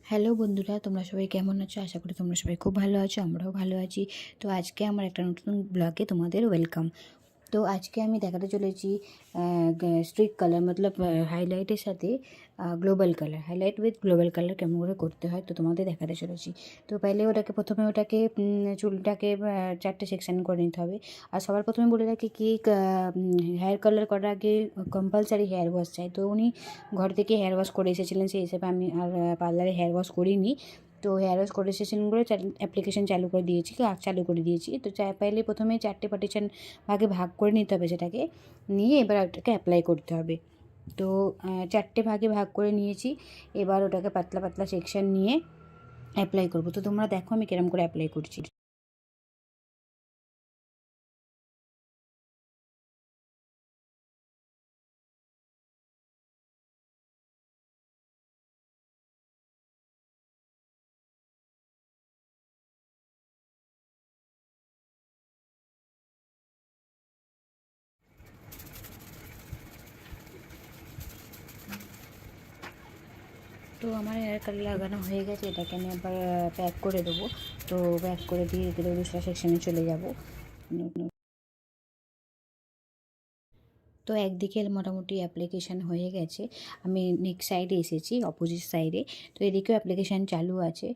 Hello বন্ধুরা, তোমরা সবাই কেমন আছো? আশা করি তোমরা সবাই খুব ভালো আছো, আমরাও ভালো আছি। তো আজকে আমার একটা নতুন ব্লগে তোমাদের ওয়েলকাম। তো আজকে আমি দেখাতে চলেছি স্ট্রিক কালার মতলব হাইলাইটের সাথে global colour, highlight with global colour কেমন করে করতে হয় তো তোমাদের দেখাতে চলেছি। তো প্রথমে ওটাকে চুলটাকে 4টে সেকশন করে নিতে হবে। আর সবার প্রথমে বলে রাখি কি হেয়ার কালার করার আগে কম্পালসারি হেয়ার ওয়াশ চাই। তো উনি ঘর থেকে হেয়ার ওয়াশ করে এসেছিলেন, সেই হিসেবে আমি আর পার্লারে হেয়ার ওয়াশ করিনি। তো হেয়ার ওয়াশ করে এসেছিলেন বলে অ্যাপ্লিকেশন চালু করে দিয়েছি। তো প্রথমে 4টে পার্টিশন ভাগ করে নিতে হবে, সেটাকে নিয়ে এবার ওটাকে অ্যাপ্লাই করতে হবে। তো 4টে ভাগে ভাগ করে নিয়েছি। এবার ওটাকে পাতলা পাতলা সেকশন নিয়ে অ্যাপ্লাই করব। তো তোমরা দেখো আমি কিরম করে অ্যাপ্লাই করছি। তো আমার হেয়ার কালার লাগানো হয়ে গেছে, এটাকে আমি আবার প্যাক করে দেবো। তো প্যাক করে দিয়ে দুসরা সেকশনে চলে যাব। তো একদিকে মোটামুটি অ্যাপ্লিকেশান হয়ে গেছে, আমি নেক্সট সাইডে এসেছি, অপোজিট সাইডে। তো এদিকেও অ্যাপ্লিকেশান চালু আছে।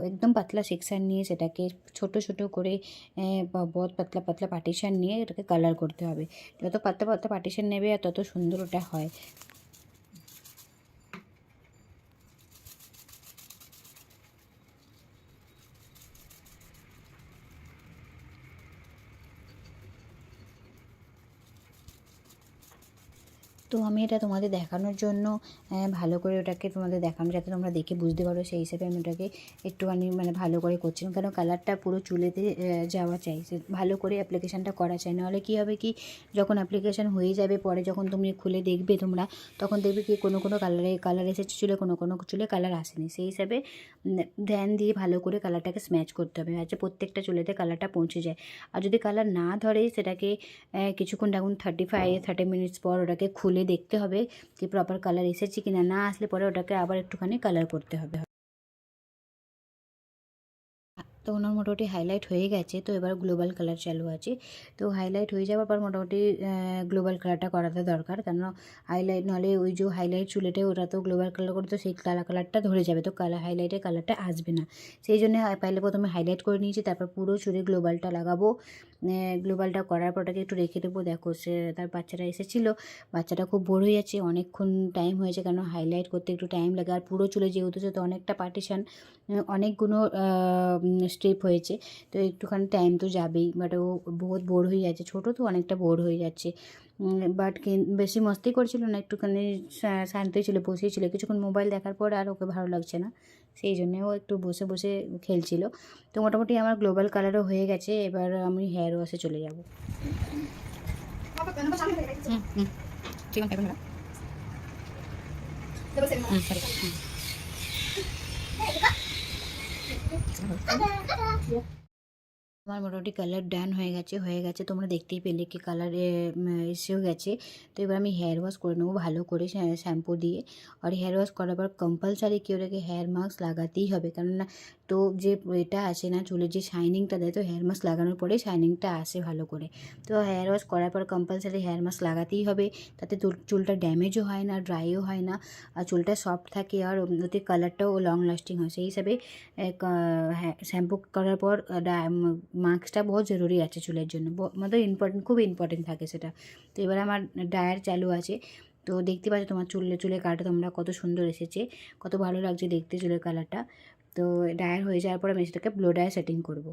একদম পাতলা সেকশান নিয়ে সেটাকে ছোট ছোট করে বহুত পাতলা পাতলা পার্টিশান নিয়ে এটাকে কালার করতে হবে। যত পাতলা পাতলা পার্টিশান নেবে আর তত সুন্দর ওটা হয়। তো আমি এটা তোমাদের দেখানোর জন্য ভালো করে ওটাকে তোমাদের দেখানো, যাতে তোমরা দেখে বুঝতে পারো, সেই হিসেবে আমি ওটাকে একটুখানি ভালো করে করছিলাম। কেন কালারটা পুরো চুলেতে যাওয়া চাই, ভালো করে অ্যাপ্লিকেশানটা করা চাই। নাহলে কী হবে কি, যখন অ্যাপ্লিকেশান হয়ে যাবে পরে যখন তুমি খুলে দেখবে তোমরা, তখন দেখবে কি কোনো কালার এসেছে চুলে, কোনো চুলে কালার আসেনি। সেই হিসাবে ধ্যান দিয়ে ভালো করে কালারটাকে স্ম্যাচ করতে হবে, যাতে প্রত্যেকটা চুলেতে কালারটা পৌঁছে যায়। আর যদি কালার না ধরে সেটাকে কিছুক্ষণ ডাকুন 30 মিনিটস পর ওটাকে খুলে দেখতে হবে কি প্রপার কালার এসেছে কিনা। না আসলে পরে ওটাকে আবার একটুখানি কালার করতে হবে। তো ওনার মোটামুটি হাইলাইট হয়ে গেছে। তো এবার গ্লোবাল কালার চালু আছে। তো হাইলাইট হয়ে যাওয়ার পর মোটামুটি গ্লোবাল কালারটা করাতে দরকার, কেন হাইলাইট নাহলে ওই যে হাইলাইট চুলেটে ওটা তো গ্লোবাল কালার করে তো সেই কালারটা ধরে যাবে, তো হাইলাইটের কালারটা আসবে না। সেই জন্য প্রথমে হাইলাইট করে নিয়েছি, তারপর পুরো চুলে গ্লোবালটা লাগাবো। গ্লোবালটা করার পর ওটাকে একটু রেখে দেবো। দেখো তার বাচ্চাটা এসেছিলো, বাচ্চাটা খুব বোর হয়ে যাচ্ছে, অনেকক্ষণ টাইম হয়েছে, কেন হাইলাইট করতে একটু টাইম লাগে। আর পুরো চুলে যেহেতু তো অনেকটা পার্টিশান, অনেকগুলো স্টেপ হয়েছে, তো একটুখানি টাইম তো যাবেই। বাট ও বহুত বোর হয়ে যাচ্ছে, ছোটো তো অনেকটা বোর হয়ে যাচ্ছে। বাট বেশি মস্তি করছিল না, একটুখানি শান্ত ছিল, বসেই ছিল। কিছুক্ষণ মোবাইল দেখার পর আর ওকে ভালো লাগছে না, সেই জন্যে ও একটু বসে বসে খেলছিল। তো মোটামুটি আমার গ্লোবাল কালারও হয়ে গেছে। এবার আমি হেয়ার ওয়াশে চলে যাব। আমার মোটামুটি কালার ডান হয়ে গেছে তোমরা দেখতেই পেলে কি কালার এসেও গেছে। তো এবার আমি হেয়ার ওয়াশ করে নেবো ভালো করে শ্যাম্পু দিয়ে। আর হেয়ার ওয়াশ করার পর কম্পালসারি কি ওটাকে হেয়ার মাস্ক লাগাতেই হবে, কেননা তো যে এটা আসে না চুলের যে শাইনিংটা দেয়, তো হেয়ার মাস্ক লাগানোর পরে শাইনিংটা আসে ভালো করে। তো হেয়ার ওয়াশ করার পর কম্পালসারি হেয়ার মাস্ক লাগাতেই হবে, তাতে চুলটা ড্যামেজও হয় না, ড্রাইও হয় না, আর চুলটা সফট থাকে, আর ওতে কালারটাও লং লাস্টিং হয়। সেই হিসাবে হ্যাঁ, শ্যাম্পু করার পর মাস্কটা বহুত জরুরি আছে চুলের জন্য, খুব ইম্পর্টেন্ট থাকে সেটা। তো এবার আমার ড্রায়ার চালু আছে। তো দেখতে পাচ্ছ তোমার চুলের কালারটা তোমরা কত সুন্দর এসেছে, কত ভালো লাগছে দেখতে চুলের কালারটা। তো ড্রায়ার হয়ে যাওয়ার পর আমি সেটাকে ব্লো ড্রায়ার সেটিং করবো।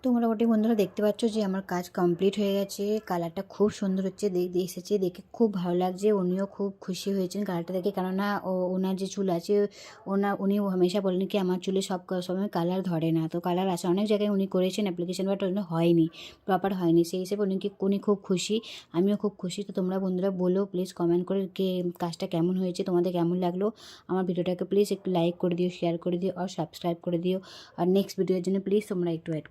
তো মোটামুটি বন্ধুরা দেখতে পাচ্ছ যে আমার কাজ কমপ্লিট হয়ে গেছে। কালারটা খুব সুন্দর হচ্ছে, এসেছে দেখে খুব ভালো লাগছে। উনিও খুব খুশি হয়েছেন কালারটা দেখে, কেননা ওনার যে চুল আছে উনি হামেশা বলেন কি আমার চুলে সব সময় কালার ধরে না, তো কালার আসে অনেক জায়গায় উনি করেছেন অ্যাপ্লিকেশন, বাট ওগুলো হয়নি, প্রপার হয়নি। সেই হিসেবে উনি খুব খুশি, আমিও খুব খুশি। তো তোমরা বন্ধুরা বলো প্লিজ কমেন্ট করে কে কাজটা কেমন হয়েছে, তোমাদের কেমন লাগলো। আমার ভিডিওটাকে প্লিজ একটু লাইক করে দিও, শেয়ার করে দিও আর সাবস্ক্রাইব করে দিও। আর নেক্সট ভিডিওর জন্য প্লিজ তোমরা একটু ওয়েট